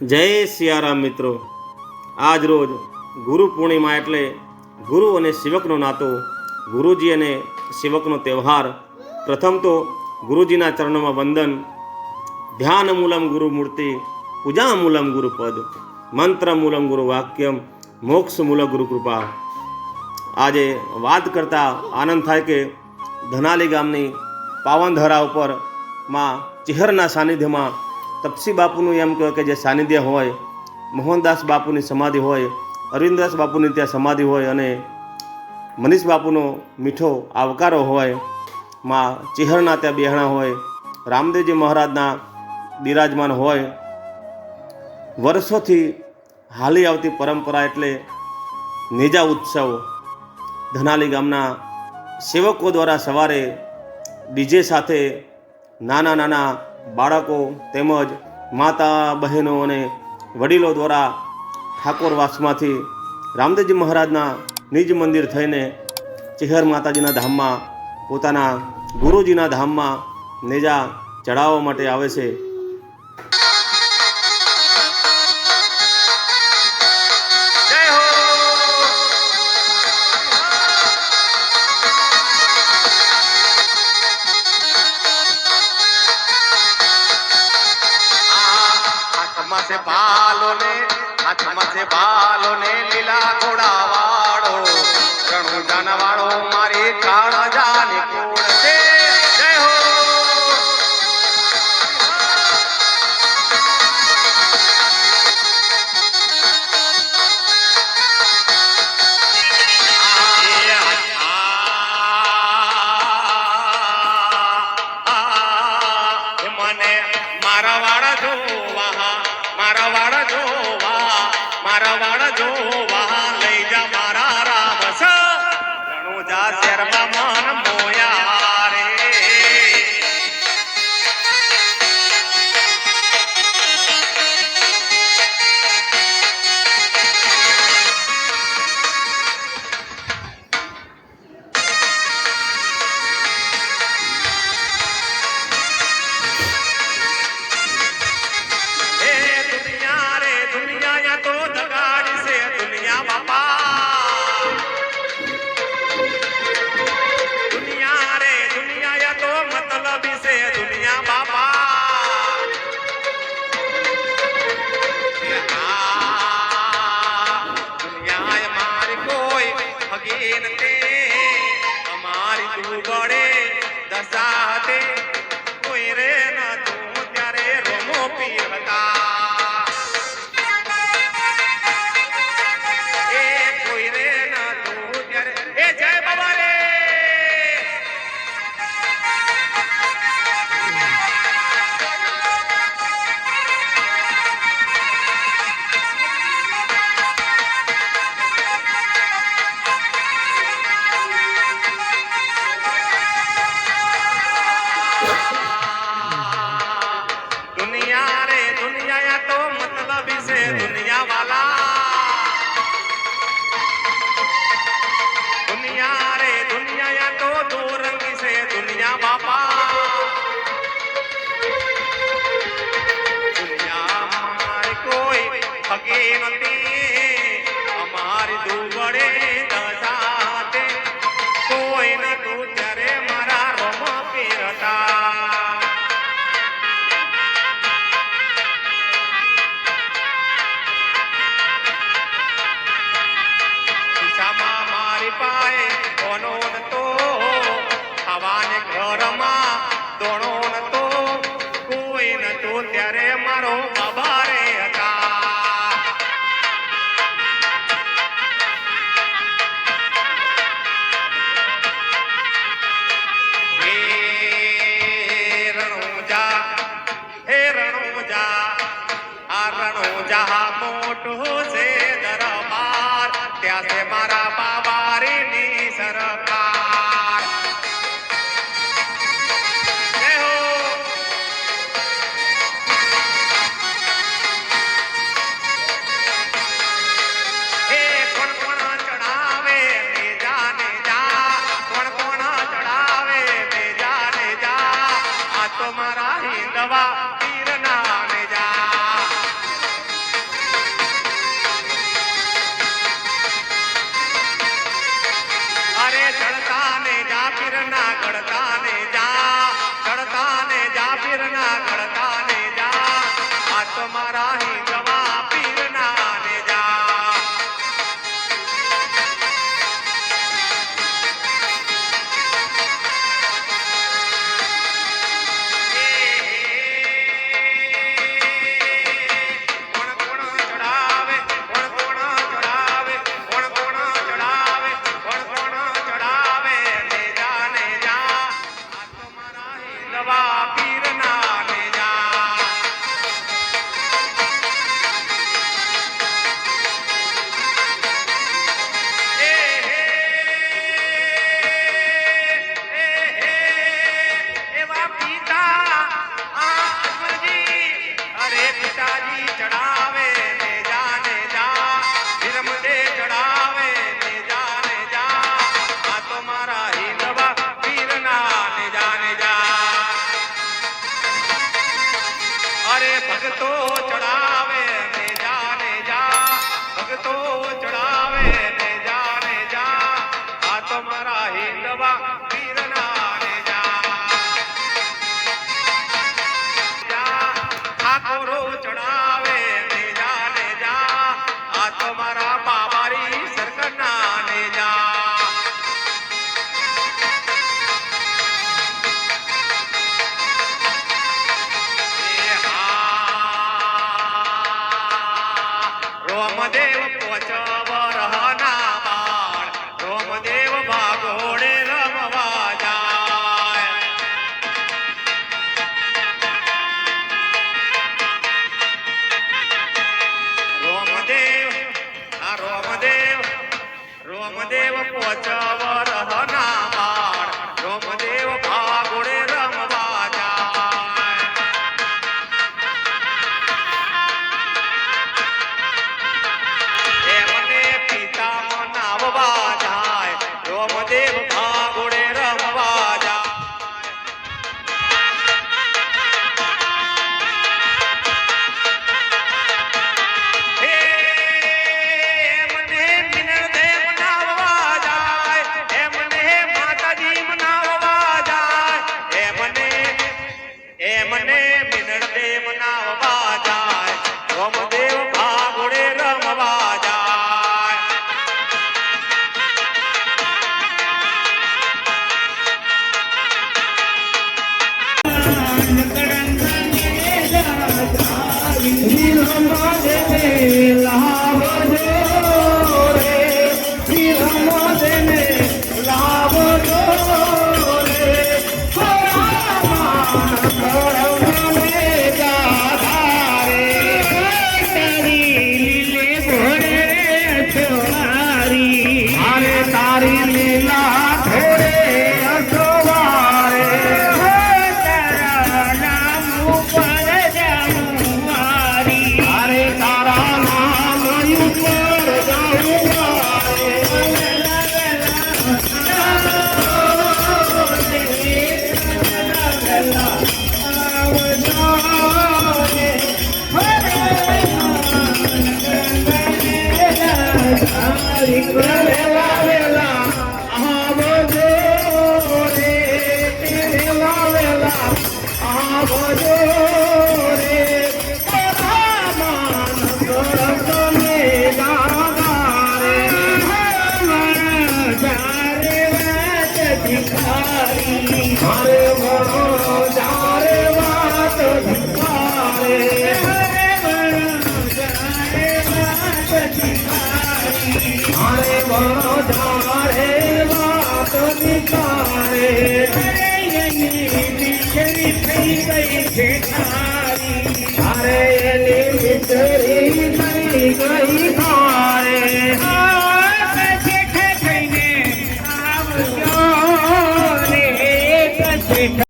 જય સિયારામ મિત્રો, આજ રોજ ગુરુ પૂર્ણિમા એટલે ગુરુ અને સેવકનો નાતો, ગુરુજી અને સેવકનો તહેવાર. પ્રથમ તો ગુરુજીના ચરણોમાં વંદન, ધ્યાન મૂલમ ગુરુ મૂર્તિ, પૂજા મૂલમ ગુરુ પદ, મંત્ર મૂલમ ગુરુ વાક્યમ, મોક્ષ મૂલ ગુરુ કૃપા. આજે વાત કરતાં આનંદ થાય કે ધનાલી ગામની પાવનધરા ઉપર માં ચિહરના સાનિધ્યમાં તપસી બાપુનું એમ કહેવાય કે જે સાનિધ્ય હોય, મોહનદાસ બાપુની સમાધિ હોય, અરવિંદદાસ બાપુની ત્યાં સમાધિ હોય અને મનીષ બાપુનો મીઠો આવકારો હોય, માં ચિહરના ત્યાં બેહણા હોય, રામદેવજી મહારાજના બિરાજમાન હોય. વર્ષોથી હાલી આવતી પરંપરા એટલે નેજા ઉત્સવ. ધનાલી ગામના સેવકો દ્વારા સવારે ડીજે સાથે નાના નાના બાળકો તેમજ માતા બહેનો અને વડીલો દ્વારા ઠાકોરવાસમાંથી રામદેવજી મહારાજના નિજ મંદિર થઈને ચિહર માતાજીના ધામમાં, પોતાના ગુરુજીના ધામમાં નેજા ચડાવવા માટે આવે છે. હાથમાં છે બાલો ને લીલા ઘોડા વાળો, રણુ જાનવાળો મારી કાળજાની કુળ છે. જય હો. મને મારા વાળા જોવા, મારા વાળા જોવા, મારા વાળા જોવા લઈ જા મારા રામ સ રણુજા શેરમાં મન મોયા રે. અમારી દુબળે દશાતે કોઈ ન તું ત્યારે મારા રોમ પીરતા. ખિસ્સામાં મારી પાએ કોનો નતો, ખાવાને ઘરમાં દોણો નતો, કોઈ નતું ત્યારે મારો બાબા રે હતા. મોટો છે દરબાર, ત્યાં છે મારા બાબારીની સરકાર. કોણ કોણ ચડાવે નેજા નેજા, કોણ કોણ ચડાવે નેજા નેજા, આ તો મારા હિંદવા પીરના નેજા. તો મારા હિંદવા પીરના ને જા ભગતો ચડાવે ને જા ભગતો ચડાવે ને જા આ તો મારા હિંદવા પીરના ને જા ઠાકોરો ચડાવે ને જા આ તો મારા બાબારી સરકરના ને જા રોમદેવ પોચવર હના બાળ રોમદેવ ભાગોળે રમવા જાય રોમદેવ પોચવર હના બાળ રોમદેવ ભાગોળે રમવા જાય રોમદેવ ભાગોળે રમવા જાય હે મને મિનળદે મનાવવા જાય મને માતાજી મનાવવા જાય મને મિનળદે મનાવવા જાય રોમદેવ ભાગોળે રમવા જાય Hare